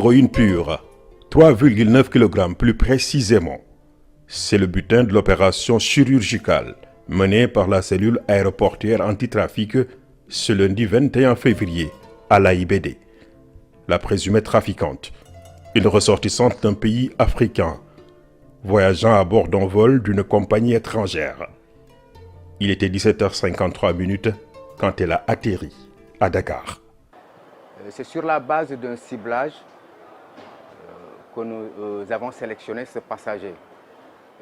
Héroïne pure, 3,9 kg plus précisément. C'est le butin de l'opération chirurgicale menée par la cellule aéroportuaire antitrafic ce lundi 21 février à l'AIBD. La présumée trafiquante, une ressortissante d'un pays africain, voyageant à bord d'un vol d'une compagnie étrangère. Il était 17h53 quand elle a atterri à Dakar. C'est sur la base d'un ciblage que nous avons sélectionné ce passager.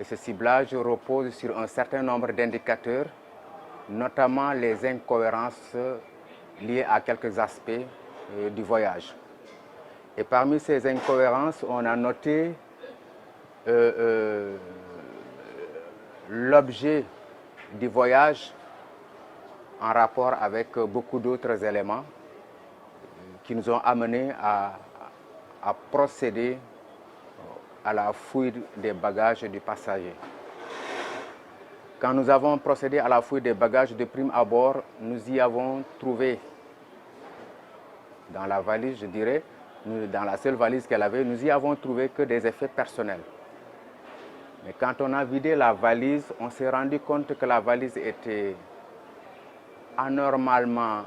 Et ce ciblage repose sur un certain nombre d'indicateurs, notamment les incohérences liées à quelques aspects du voyage. Et parmi ces incohérences, on a noté l'objet du voyage en rapport avec beaucoup d'autres éléments qui nous ont amenés à procéder à la fouille des bagages du passager. Quand nous avons procédé à la fouille des bagages de prime abord, nous y avons trouvé, dans la valise, je dirais, dans la seule valise qu'elle avait, nous y avons trouvé que des effets personnels. Mais quand on a vidé la valise, on s'est rendu compte que la valise était anormalement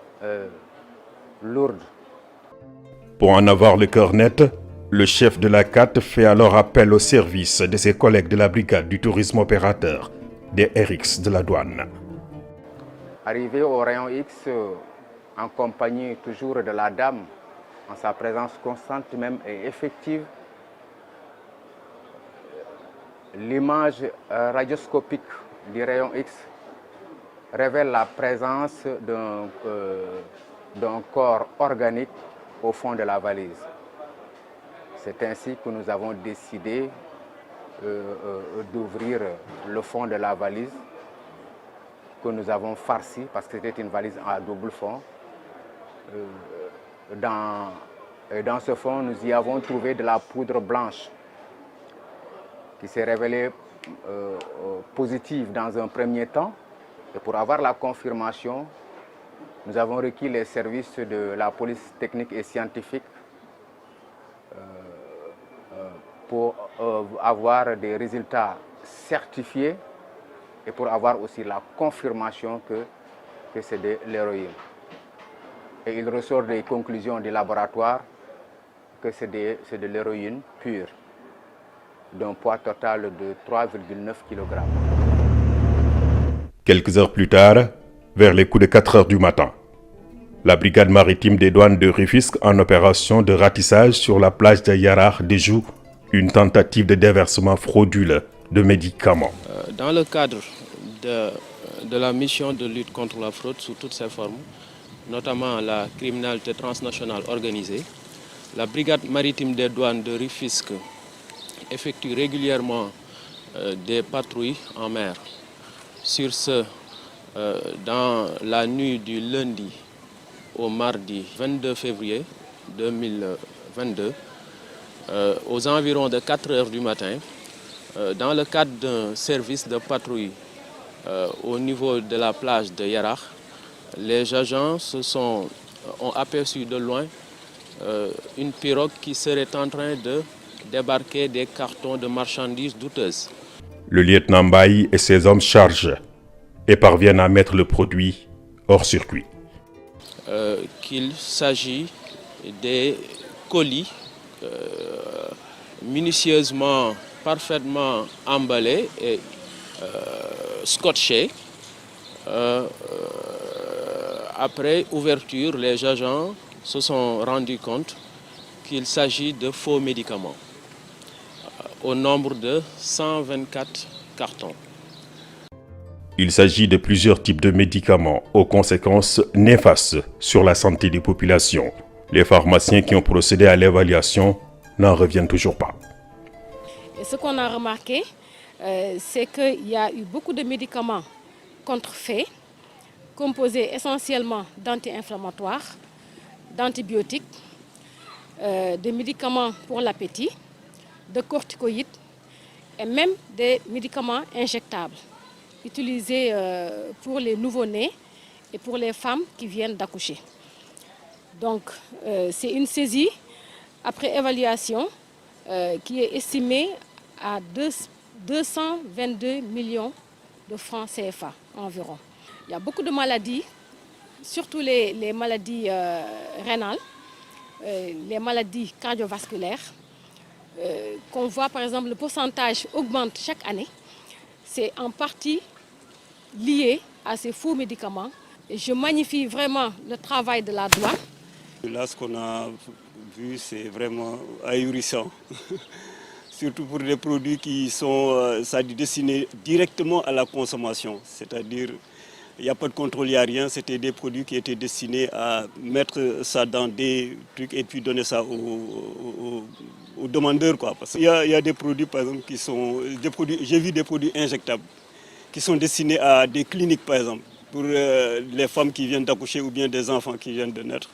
lourde. Pour en avoir le cœur net, le chef de la CAT fait alors appel au service de ses collègues de la brigade du tourisme opérateur des RX de la douane. Arrivé au rayon X, en compagnie toujours de la dame, en sa présence constante même et effective, l'image radioscopique du rayon X révèle la présence d'un corps organique au fond de la valise. C'est ainsi que nous avons décidé d'ouvrir le fond de la valise, que nous avons farci parce que c'était une valise à double fond. Dans ce fond, nous y avons trouvé de la poudre blanche qui s'est révélée positive dans un premier temps. Et pour avoir la confirmation, nous avons requis les services de la police technique et scientifique pour avoir des résultats certifiés et pour avoir aussi la confirmation que c'est de l'héroïne. Et il ressort des conclusions du laboratoire que c'est de l'héroïne pure, d'un poids total de 3,9 kg. Quelques heures plus tard, vers les coups de 4 heures du matin, la brigade maritime des douanes de Rufisque en opération de ratissage sur la plage de Yarar déjoue une tentative de déversement frauduleux de médicaments. Dans le cadre de la mission de lutte contre la fraude sous toutes ses formes, notamment la criminalité transnationale organisée, la brigade maritime des douanes de Rufisque effectue régulièrement des patrouilles en mer. Sur ce, dans la nuit du lundi au mardi 22 février 2022, aux environs de 4 heures du matin, dans le cadre d'un service de patrouille au niveau de la plage de Yarar, les agents ont aperçu de loin une pirogue qui serait en train de débarquer des cartons de marchandises douteuses. Le lieutenant Mbaye et ses hommes chargent et parviennent à mettre le produit hors circuit. Qu'il s'agit des colis minutieusement, parfaitement emballés et scotchés. Après ouverture, les agents se sont rendus compte qu'il s'agit de faux médicaments au nombre de 124 cartons. Il s'agit de plusieurs types de médicaments aux conséquences néfastes sur la santé des populations. Les pharmaciens qui ont procédé à l'évaluation n'en reviennent toujours pas. Et ce qu'on a remarqué, c'est qu'il y a eu beaucoup de médicaments contrefaits, composés essentiellement d'anti-inflammatoires, d'antibiotiques, de médicaments pour l'appétit, de corticoïdes et même des médicaments injectables utilisés pour les nouveau-nés et pour les femmes qui viennent d'accoucher. Donc c'est une saisie après évaluation, qui est estimée à 222 millions de francs CFA environ. Il y a beaucoup de maladies, surtout les maladies rénales, les maladies cardiovasculaires, qu'on voit par exemple le pourcentage augmente chaque année. C'est en partie lié à ces faux médicaments. Et je magnifie vraiment le travail de la douane. Là, ce qu'on a vu, c'est vraiment ahurissant. Surtout pour des produits qui sont destinés directement à la consommation. C'est-à-dire, il n'y a pas de contrôle, il n'y a rien. C'était des produits qui étaient destinés à mettre ça dans des trucs et puis donner ça aux demandeurs, quoi. Parce qu'il y a des produits, par exemple, qui sont j'ai vu des produits injectables qui sont destinés à des cliniques, par exemple, pour les femmes qui viennent d'accoucher ou bien des enfants qui viennent de naître.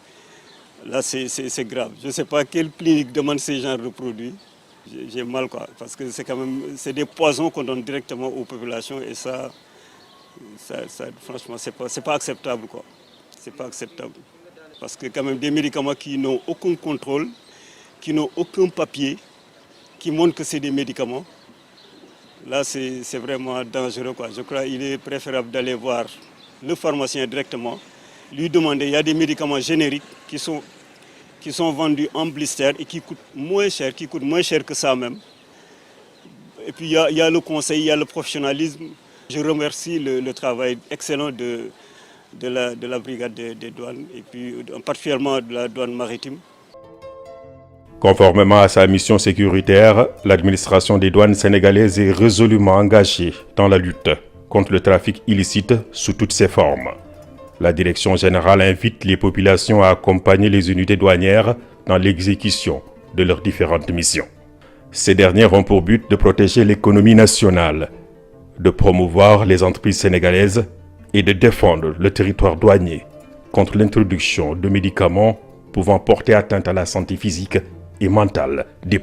Là, c'est grave. Je ne sais pas quelle clinique demande ces genres de produits. J'ai mal, quoi, parce que c'est des poisons qu'on donne directement aux populations et ça franchement, c'est pas acceptable, quoi. C'est pas acceptable. Parce que quand même des médicaments qui n'ont aucun contrôle, qui n'ont aucun papier, qui montrent que c'est des médicaments, là, c'est vraiment dangereux, quoi. Je crois qu'il est préférable d'aller voir le pharmacien directement, lui demander. Il y a des médicaments génériques qui sont vendus en blister et qui coûtent moins cher que ça même. Et puis il y a le conseil, il y a le professionnalisme. Je remercie le travail excellent de la brigade des douanes et puis particulièrement de la douane maritime. Conformément à sa mission sécuritaire, l'administration des douanes sénégalaises est résolument engagée dans la lutte contre le trafic illicite sous toutes ses formes. La direction générale invite les populations à accompagner les unités douanières dans l'exécution de leurs différentes missions. Ces dernières ont pour but de protéger l'économie nationale, de promouvoir les entreprises sénégalaises et de défendre le territoire douanier contre l'introduction de médicaments pouvant porter atteinte à la santé physique et mentale des